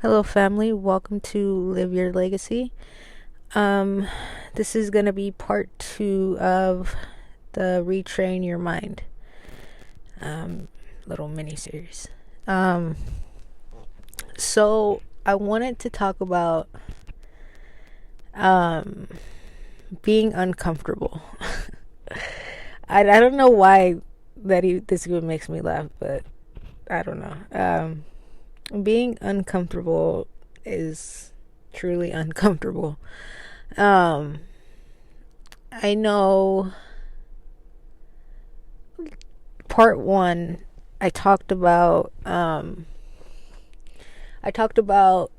Hello, family. Welcome to Live Your Legacy. Um, this is gonna be part two of the Retrain Your Mind um, little mini series. Um, so I wanted to talk about um, being uncomfortable. I don't know why this even makes me laugh, but I don't know. Being uncomfortable is truly uncomfortable. Um, I know part one, I talked about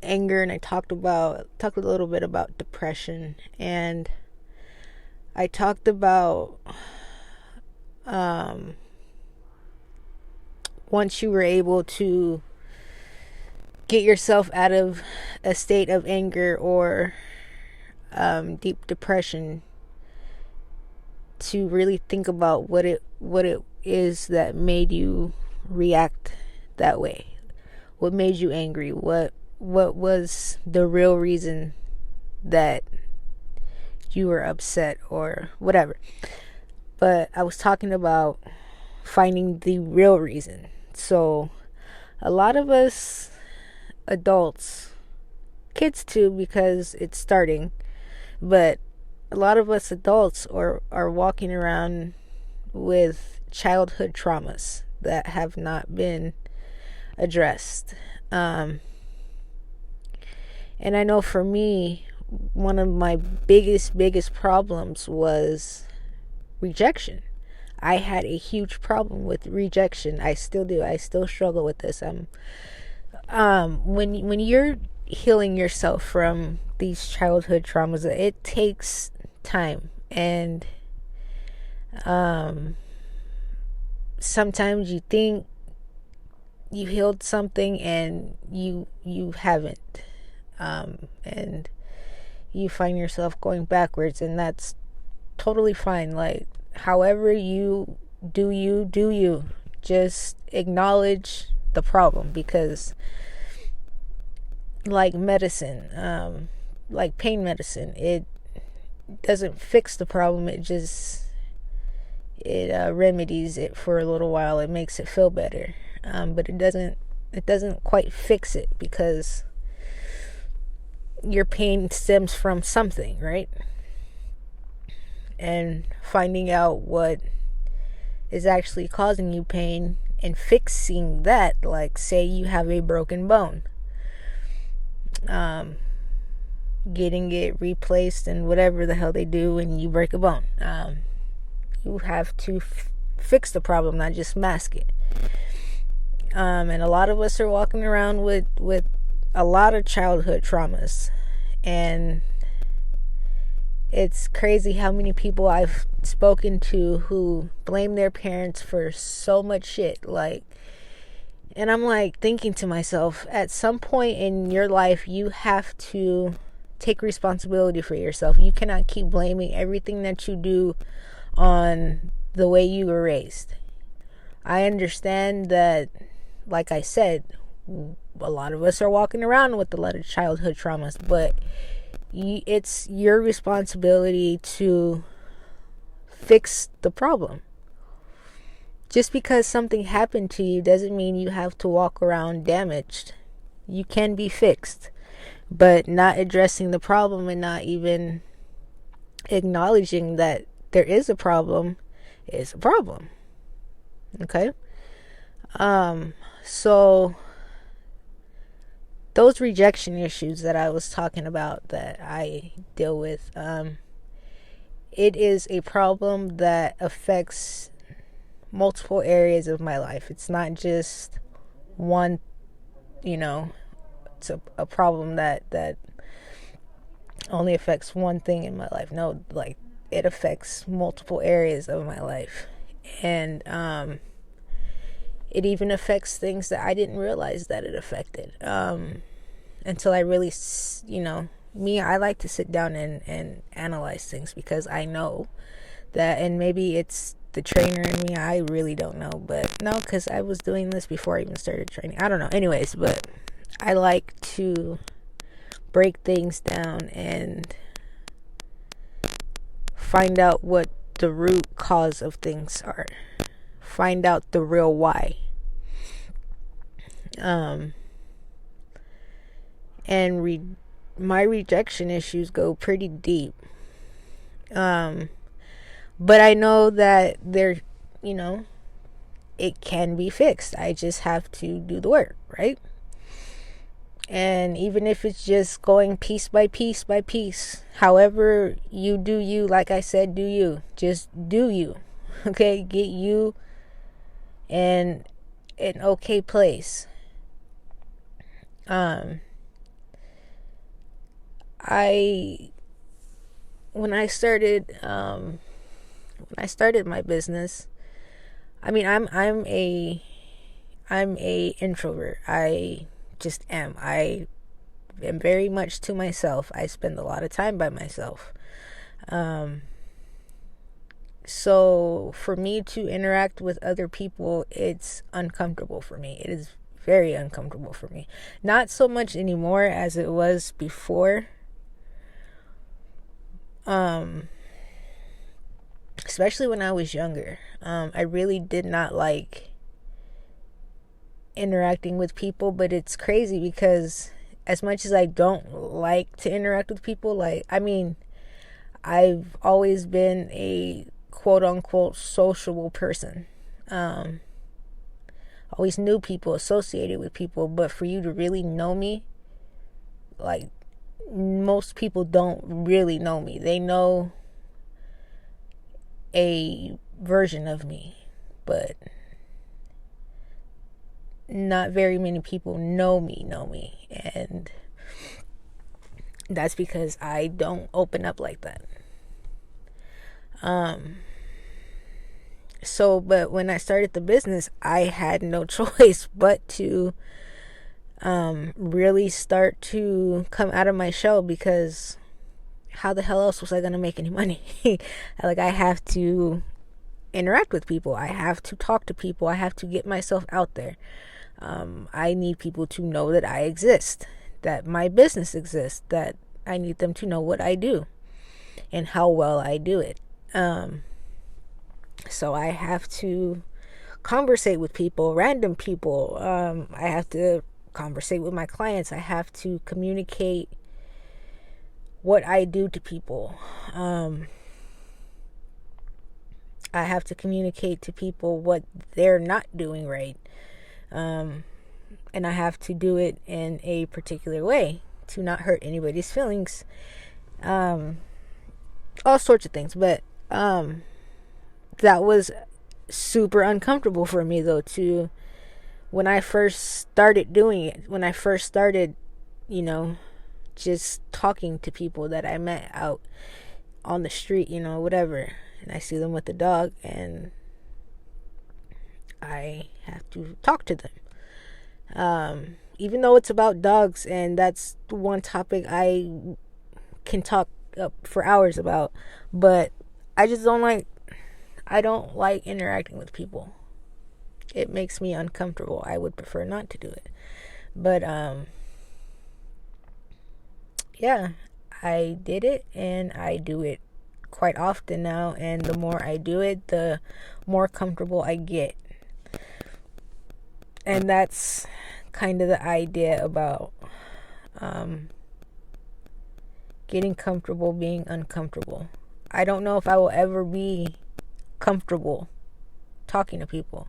anger, and I talked a little bit about depression, and I talked about um once you were able to get yourself out of a state of anger or deep depression, to really think about what it is that made you react that way. What made you angry? What was the real reason that you were upset or whatever? But I was talking about finding the real reason. So a lot of us adults, kids too, because it's starting, but a lot of us adults are walking around with childhood traumas that have not been addressed. And I know for me, one of my biggest problems was rejection. I had a huge problem with rejection. I still do. I still struggle with this. When you're healing yourself from these childhood traumas, it takes time, and sometimes you think you healed something and you haven't, and you find yourself going backwards, and that's totally fine. Like, however you do, you just acknowledge the problem, because like medicine, like pain medicine, it doesn't fix the problem. It remedies it for a little while. It makes it feel better, but it doesn't quite fix it, because your pain stems from something, right? And finding out what is actually causing you pain and fixing that, like say you have a broken bone, getting it replaced and whatever the hell they do when you break a bone. You have to fix the problem, not just mask it. And a lot of us are walking around with a lot of childhood traumas, and it's crazy how many people I've spoken to who blame their parents for so much shit. Like, and I'm like thinking to myself, at some point in your life, you have to take responsibility for yourself. You cannot keep blaming everything that you do on the way you were raised. I understand that, like I said, a lot of us are walking around with a lot of childhood traumas, but it's your responsibility to fix the problem. Just because something happened to you doesn't mean you have to walk around damaged. You can be fixed, but not addressing the problem and not even acknowledging that there is a problem is a problem. Okay? So those rejection issues that I was talking about, that I deal with, it is a problem that affects multiple areas of my life. It's not just one, it's a problem that only affects one thing in my life. No, like, it affects multiple areas of my life. And it even affects things that I didn't realize that it affected, until I really, I like to sit down and analyze things, because I know that, and maybe it's the trainer in me, I really don't know, but no, because I was doing this before I even started training. I don't know. Anyways, but I like to break things down and find out what the root cause of things are. Find out the real why. My rejection issues go pretty deep. But I know that it can be fixed. I just have to do the work, right? And even if it's just going piece by piece by piece, however you do you, like I said, do you. Just do you. Okay? Get you in an okay place. When I started my business, I mean, I'm a introvert. I just am. I am very much to myself. I spend a lot of time by myself. So for me to interact with other people, it's uncomfortable for me. It is very uncomfortable for me. Not so much anymore as it was before. Especially when I was younger. I really did not like interacting with people, but it's crazy because as much as I don't like to interact with people, I've always been a quote unquote sociable person. Always knew people, associated with people, but for you to really know me, like, most people don't really know me. They know a version of me, but not very many people know me, and that's because I don't open up like that. But when I started the business, I had no choice but to really start to come out of my shell, because how the hell else was I going to make any money? I have to interact with people. I have to talk to people. I have to get myself out there. I need people to know that I exist, that my business exists, that I need them to know what I do and how well I do it. So I have to conversate with people, random people. I have to conversate with my clients. I have to communicate what I do to people. I have to communicate to people what they're not doing right. And I have to do it in a particular way to not hurt anybody's feelings. All sorts of things. But that was super uncomfortable for me, though, when I first started doing it. When I first started, just talking to people that I met out on the street, whatever. And I see them with the dog, and I have to talk to them. Even though it's about dogs, and that's one topic I can talk for hours about, but I don't like interacting with people. It makes me uncomfortable. I would prefer not to do it. But yeah, I did it, and I do it quite often now, and the more I do it, the more comfortable I get. And that's kind of the idea about getting comfortable being uncomfortable. I don't know if I will ever be comfortable talking to people,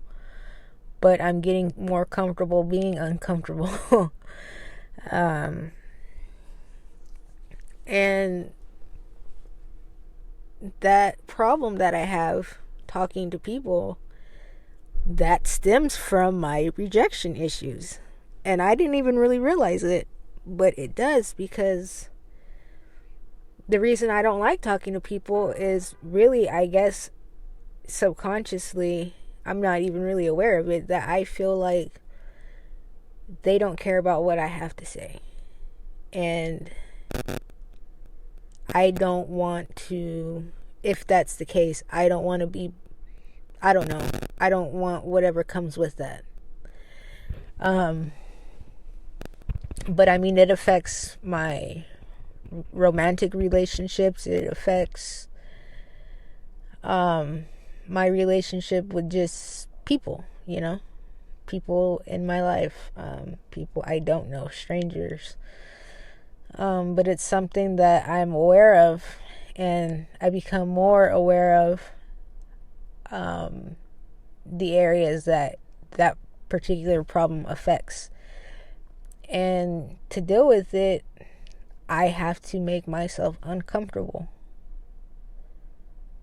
but I'm getting more comfortable being uncomfortable. And that problem that I have talking to people, that stems from my rejection issues. And I didn't even really realize it, but it does, because the reason I don't like talking to people is really, I guess, subconsciously, I'm not even really aware of it, that I feel like they don't care about what I have to say. And I don't want to, if that's the case, I don't want to be, I don't know, I don't want whatever comes with that. But I mean, it affects my romantic relationships. It affects my relationship with just people, people in my life, people I don't know, strangers. But it's something that I'm aware of, and I become more aware of the areas that particular problem affects. And to deal with it, I have to make myself uncomfortable,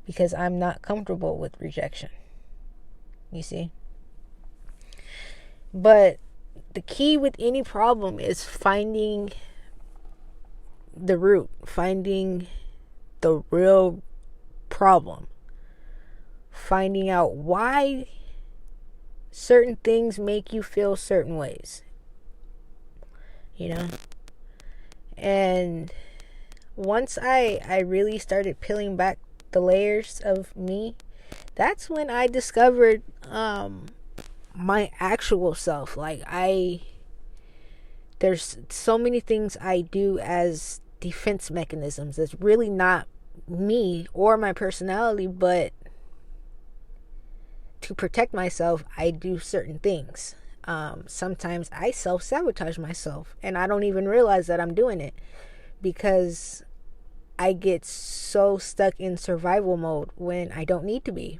because I'm not comfortable with rejection. You see? But the key with any problem is finding the root, finding the real problem, finding out why certain things make you feel certain ways, and once I really started peeling back the layers of me, that's when I discovered my actual self. Like, there's so many things I do as defense mechanisms. It's really not me or my personality, but to protect myself, I do certain things. Sometimes I self-sabotage myself, and I don't even realize that I'm doing it, because I get so stuck in survival mode when I don't need to be.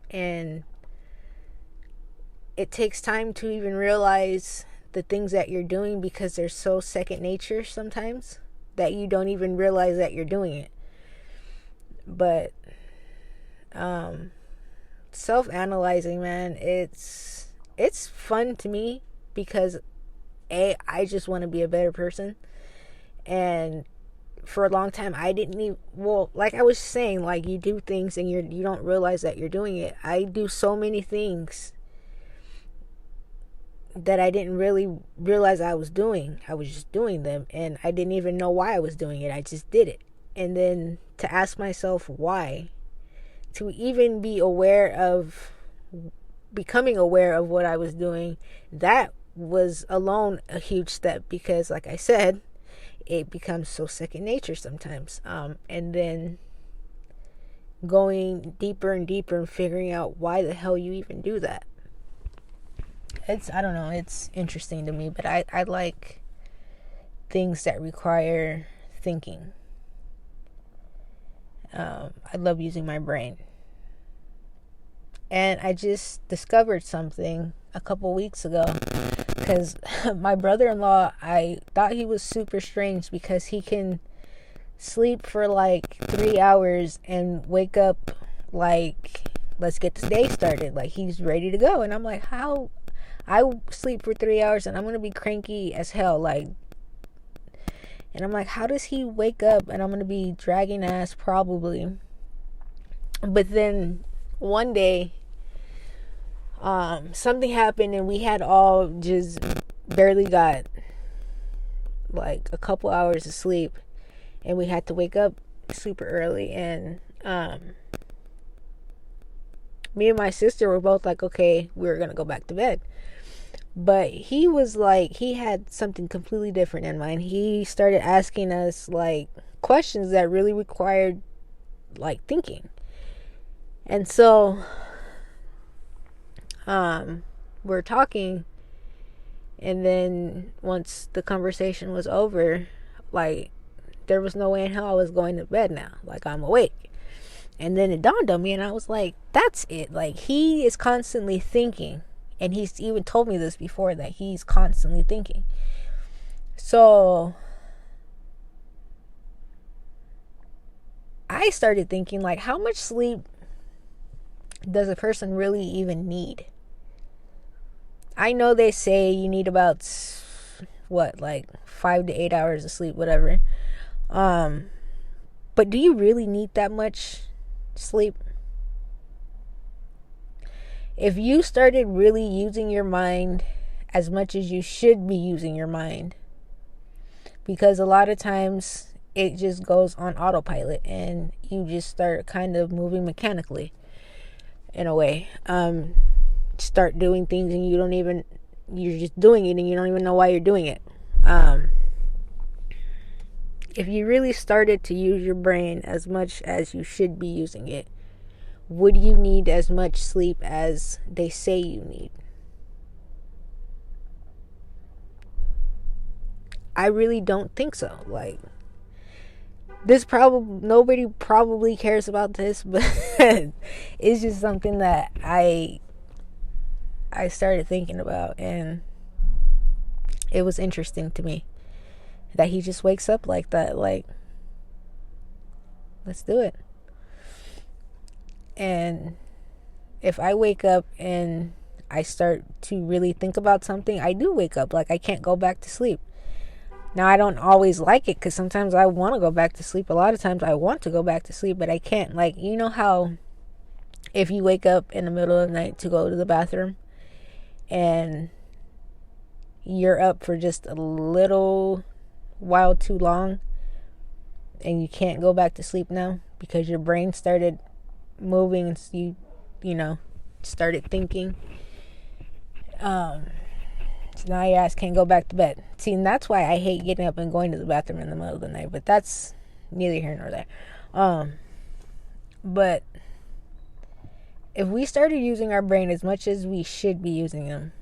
And it takes time to even realize the things that you're doing, because they're so second nature sometimes that you don't even realize that you're doing it. But self-analyzing, man, it's fun to me, because I just want to be a better person. And for a long time, I didn't even, like I was saying, like, you do things and you don't realize that you're doing it. I do so many things that I didn't really realize I was doing. I was just doing them, and I didn't even know why I was doing it. I just did it. And then to ask myself why, to even be aware of, becoming aware of what I was doing, that was alone a huge step, because like I said, it becomes so second nature sometimes. And then going deeper and deeper and figuring out why the hell you even do that. I don't know, it's interesting to me, but I like things that require thinking. I love using my brain. And I just discovered something a couple weeks ago, because my brother-in-law, I thought he was super strange, because he can sleep for like 3 hours and wake up like, let's get this day started, like he's ready to go. And I'm like, how? I sleep for 3 hours and I'm gonna be cranky as hell, like. And I'm like, how does he wake up and I'm gonna be dragging ass probably? But then one day, something happened, and we had all just barely got like a couple hours of sleep, and we had to wake up super early. And me and my sister were both like, okay, we're gonna go back to bed. But he was like, he had something completely different in mind. He started asking us like questions that really required like thinking. And so we're talking, and then once the conversation was over, like, there was no way in hell I was going to bed now. Like, I'm awake. And then it dawned on me, and I was like, that's it. Like, he is constantly thinking. And he's even told me this before, that he's constantly thinking. So I started thinking, like, how much sleep does a person really even need? I know they say you need about, like 5 to 8 hours of sleep, whatever. But do you really need that much sleep? If you started really using your mind as much as you should be using your mind, because a lot of times it just goes on autopilot and you just start kind of moving mechanically in a way. Start doing things and you don't even you're just doing it and you don't even know why you're doing it. If you really started to use your brain as much as you should be using it, would you need as much sleep as they say you need? I really don't think so. Like, this probably, nobody probably cares about this, but it's just something that I started thinking about, and it was interesting to me that he just wakes up like that. Like, let's do it. And if I wake up and I start to really think about something, I do wake up. Like, I can't go back to sleep. Now, I don't always like it because sometimes I want to go back to sleep. A lot of times I want to go back to sleep, but I can't. Like, you know how if you wake up in the middle of the night to go to the bathroom and you're up for just a little while too long and you can't go back to sleep now because your brain started moving and you know, started thinking. So now your ass can't go back to bed. See, and that's why I hate getting up and going to the bathroom in the middle of the night. But that's neither here nor there. But if we started using our brain as much as we should be using them,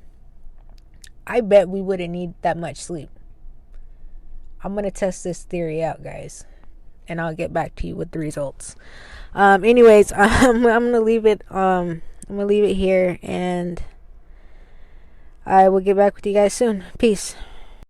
I bet we wouldn't need that much sleep. I'm going to test this theory out, guys. And I'll get back to you with the results. Anyways, I'm going to leave it. I'm going to leave it here, and I will get back with you guys soon. Peace.